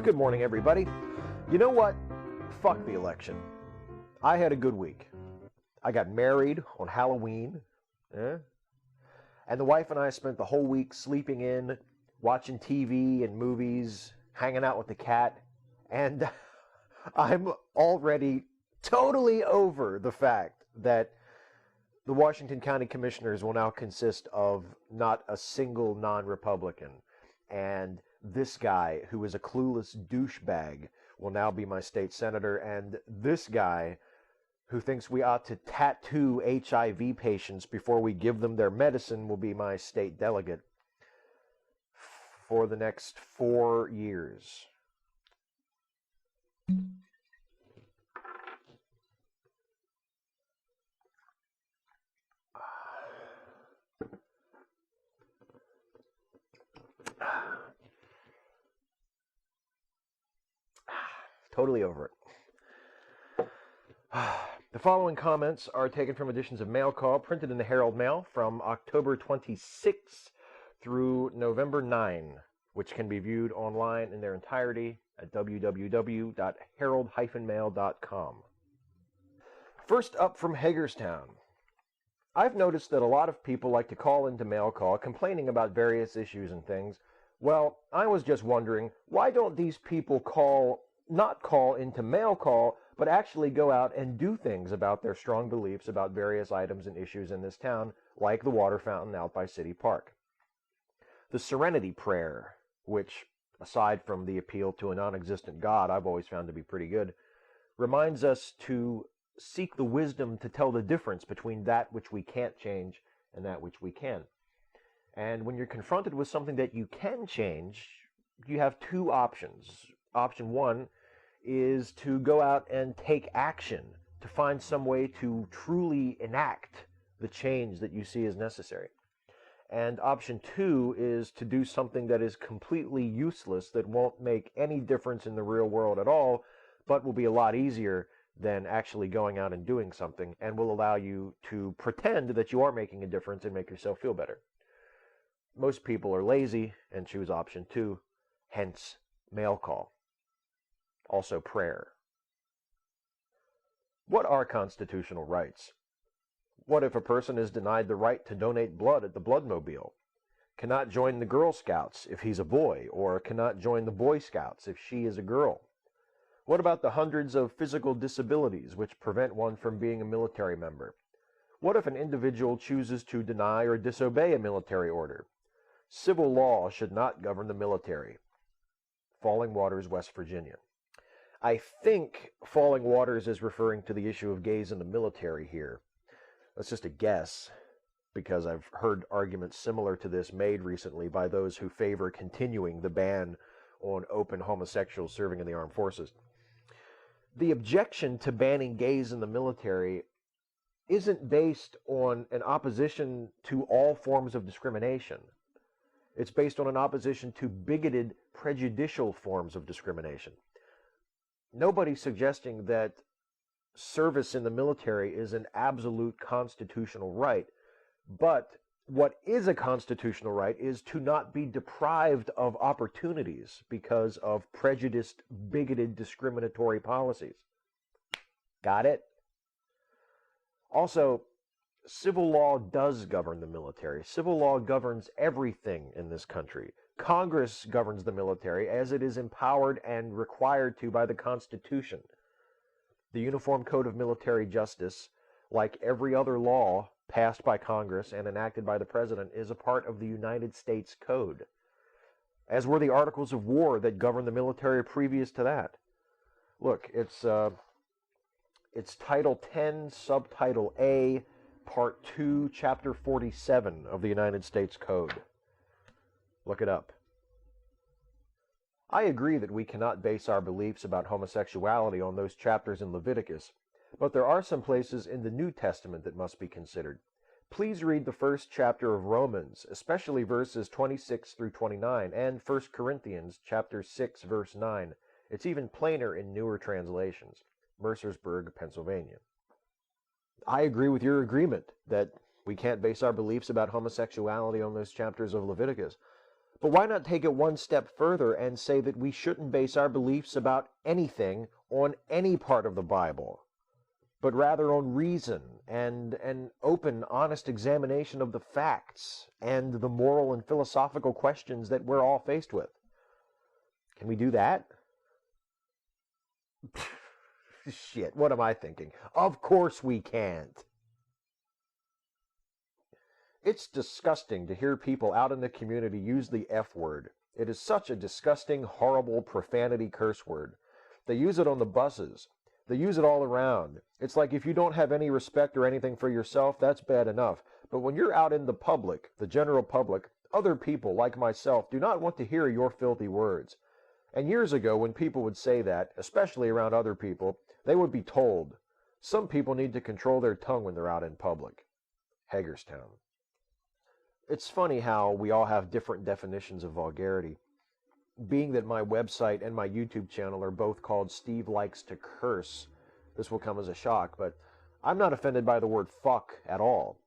Good morning, everybody. You know what? Fuck the election. I had a good week. I got married on Halloween. And the wife and I spent the whole week sleeping in, watching TV and movies, hanging out with the cat. And I'm already totally over the fact that the Washington County Commissioners will now consist of not a single non-Republican. And this guy, who is a clueless douchebag, will now be my state senator. And this guy, who thinks we ought to tattoo HIV patients before we give them their medicine, will be my state delegate for the next 4 years. Totally over it. The following comments are taken from editions of Mail Call printed in the Herald-Mail from October 26 through November 9, which can be viewed online in their entirety at www.herald-mail.com. First up from Hagerstown. I've noticed that a lot of people like to call into Mail Call complaining about various issues and things. Well, I was just wondering, why don't these people not call into Mail Call, but actually go out and do things about their strong beliefs about various items and issues in this town, like the water fountain out by City Park. The Serenity Prayer, which, aside from the appeal to a non-existent God, I've always found to be pretty good, reminds us to seek the wisdom to tell the difference between that which we can't change and that which we can. And when you're confronted with something that you can change, you have two options. Option one is to go out and take action, to find some way to truly enact the change that you see as necessary. And option two is to do something that is completely useless, that won't make any difference in the real world at all, but will be a lot easier than actually going out and doing something, and will allow you to pretend that you are making a difference and make yourself feel better. Most people are lazy and choose option two, hence Mail Call. Also prayer. What are constitutional rights? What if a person is denied the right to donate blood at the Bloodmobile? Cannot join the Girl Scouts if he's a boy, or cannot join the Boy Scouts if she is a girl? What about the hundreds of physical disabilities which prevent one from being a military member? What if an individual chooses to deny or disobey a military order? Civil law should not govern the military. Falling Waters, West Virginia. I think Falling Waters is referring to the issue of gays in the military here. That's just a guess, because I've heard arguments similar to this made recently by those who favor continuing the ban on open homosexuals serving in the armed forces. The objection to banning gays in the military isn't based on an opposition to all forms of discrimination. It's based on an opposition to bigoted, prejudicial forms of discrimination. Nobody's suggesting that service in the military is an absolute constitutional right, but what is a constitutional right is to not be deprived of opportunities because of prejudiced, bigoted, discriminatory policies. Got it? Also, civil law does govern the military. Civil law governs everything in this country. Congress governs the military as it is empowered and required to by the Constitution. The Uniform Code of Military Justice, like every other law passed by Congress and enacted by the President, is a part of the United States Code, as were the Articles of War that govern the military previous to that. Look, it's Title 10, Subtitle A, Part 2, Chapter 47 of the United States Code. Look it up. I agree that we cannot base our beliefs about homosexuality on those chapters in Leviticus, but there are some places in the New Testament that must be considered. Please read the first chapter of Romans, especially verses 26 through 29, and 1 Corinthians chapter 6, verse 9. It's even plainer in newer translations. Mercersburg, Pennsylvania. I agree with your agreement that we can't base our beliefs about homosexuality on those chapters of Leviticus. But why not take it one step further and say that we shouldn't base our beliefs about anything on any part of the Bible, but rather on reason and an open, honest examination of the facts and the moral and philosophical questions that we're all faced with? Can we do that? Shit, what am I thinking? Of course we can't. It's disgusting to hear people out in the community use the F word. It is such a disgusting, horrible, profanity curse word. They use it on the buses. They use it all around. It's like if you don't have any respect or anything for yourself, that's bad enough. But when you're out in the public, the general public, other people like myself do not want to hear your filthy words. And years ago, when people would say that, especially around other people, they would be told, some people need to control their tongue when they're out in public. Hagerstown. It's funny how we all have different definitions of vulgarity. Being that my website and my YouTube channel are both called Steve Likes to Curse, this will come as a shock, but I'm not offended by the word fuck at all.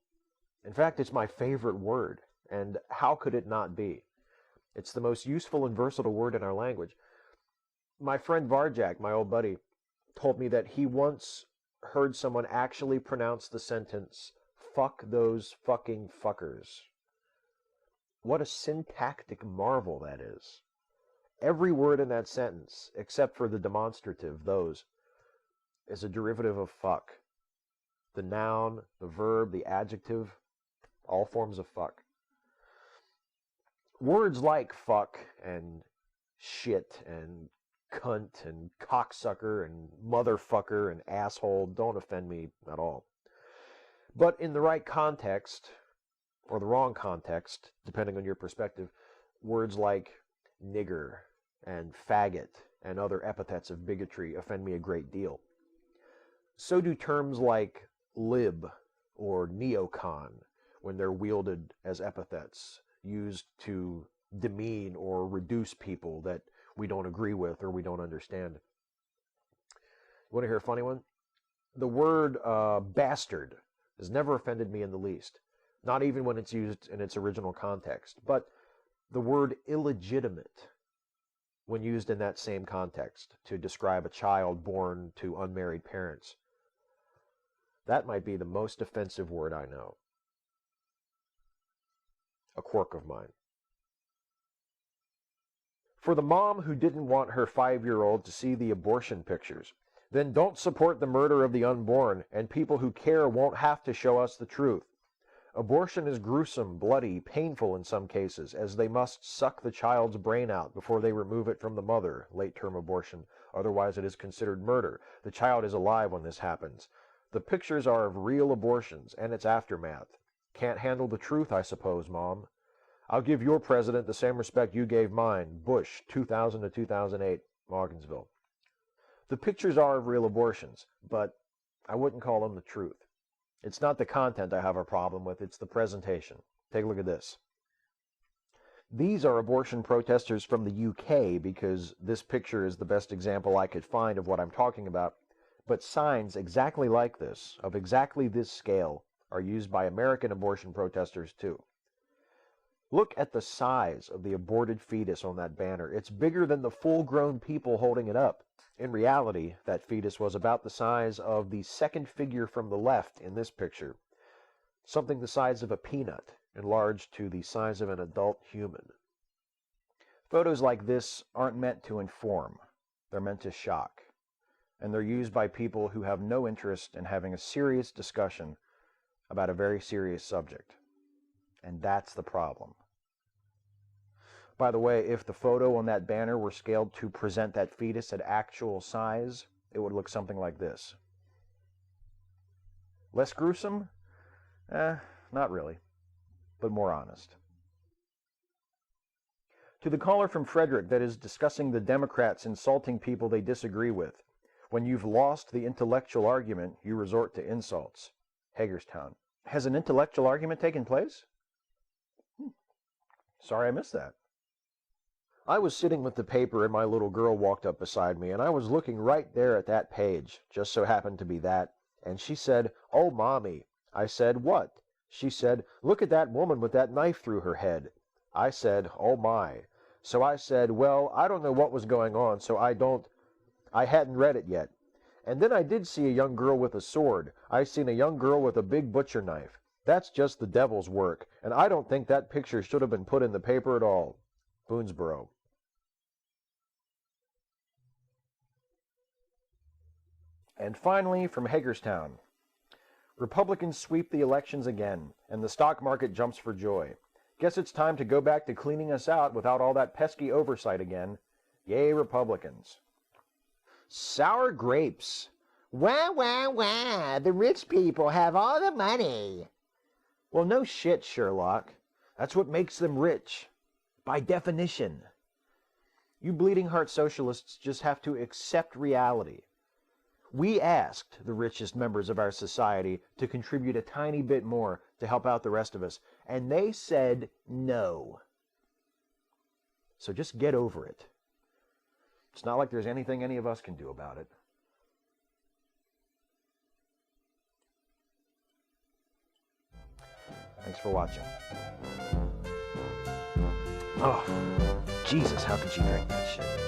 In fact, it's my favorite word, and how could it not be? It's the most useful and versatile word in our language. My friend Varjak, my old buddy, told me that he once heard someone actually pronounce the sentence, "Fuck those fucking fuckers." What a syntactic marvel that is. Every word in that sentence, except for the demonstrative, those, is a derivative of fuck. The noun, the verb, the adjective, all forms of fuck. Words like fuck and shit and cunt and cocksucker and motherfucker and asshole don't offend me at all. But in the right context, or the wrong context, depending on your perspective, words like nigger and faggot and other epithets of bigotry offend me a great deal. So do terms like lib or neocon when they're wielded as epithets used to demean or reduce people that we don't agree with or we don't understand. You want to hear a funny one? The word bastard has never offended me in the least. Not even when it's used in its original context. But the word illegitimate, when used in that same context to describe a child born to unmarried parents, that might be the most offensive word I know. A quirk of mine. For the mom who didn't want her 5-year-old to see the abortion pictures, then don't support the murder of the unborn, and people who care won't have to show us the truth. Abortion is gruesome, bloody, painful in some cases, as they must suck the child's brain out before they remove it from the mother, late-term abortion. Otherwise it is considered murder. The child is alive when this happens. The pictures are of real abortions and its aftermath. Can't handle the truth, I suppose, Mom. I'll give your president the same respect you gave mine, Bush, 2000 to 2008, Morgansville. The pictures are of real abortions, but I wouldn't call them the truth. It's not the content I have a problem with, it's the presentation. Take a look at this. These are abortion protesters from the UK because this picture is the best example I could find of what I'm talking about. But signs exactly like this, of exactly this scale, are used by American abortion protesters too. Look at the size of the aborted fetus on that banner. It's bigger than the full-grown people holding it up. In reality, that fetus was about the size of the second figure from the left in this picture, something the size of a peanut, enlarged to the size of an adult human. Photos like this aren't meant to inform. They're meant to shock. And they're used by people who have no interest in having a serious discussion about a very serious subject. And that's the problem. By the way, if the photo on that banner were scaled to present that fetus at actual size, it would look something like this. Less gruesome? Not really, but more honest. To the caller from Frederick that is discussing the Democrats insulting people they disagree with, when you've lost the intellectual argument, you resort to insults. Hagerstown. Has an intellectual argument taken place? Sorry I missed that. I was sitting with the paper and my little girl walked up beside me and I was looking right there at that page, just so happened to be that, and she said, "Oh, Mommy." I said, "What?" She said, "Look at that woman with that knife through her head." I said, oh my. So I said, well, I don't know what was going on, so I hadn't read it yet. And then I did see a young girl with a sword. I seen a young girl with a big butcher knife. That's just the devil's work, and I don't think that picture should have been put in the paper at all. Boonesboro. And finally, from Hagerstown. Republicans sweep the elections again, and the stock market jumps for joy. Guess it's time to go back to cleaning us out without all that pesky oversight again. Yay, Republicans. Sour grapes. Wah, wah, wah. The rich people have all the money. Well, no shit, Sherlock. That's what makes them rich. By definition. You bleeding heart socialists just have to accept reality. We asked the richest members of our society to contribute a tiny bit more to help out the rest of us, and they said no. So just get over it. It's not like there's anything any of us can do about it. Thanks for watching. Oh, Jesus, how could you drink that shit?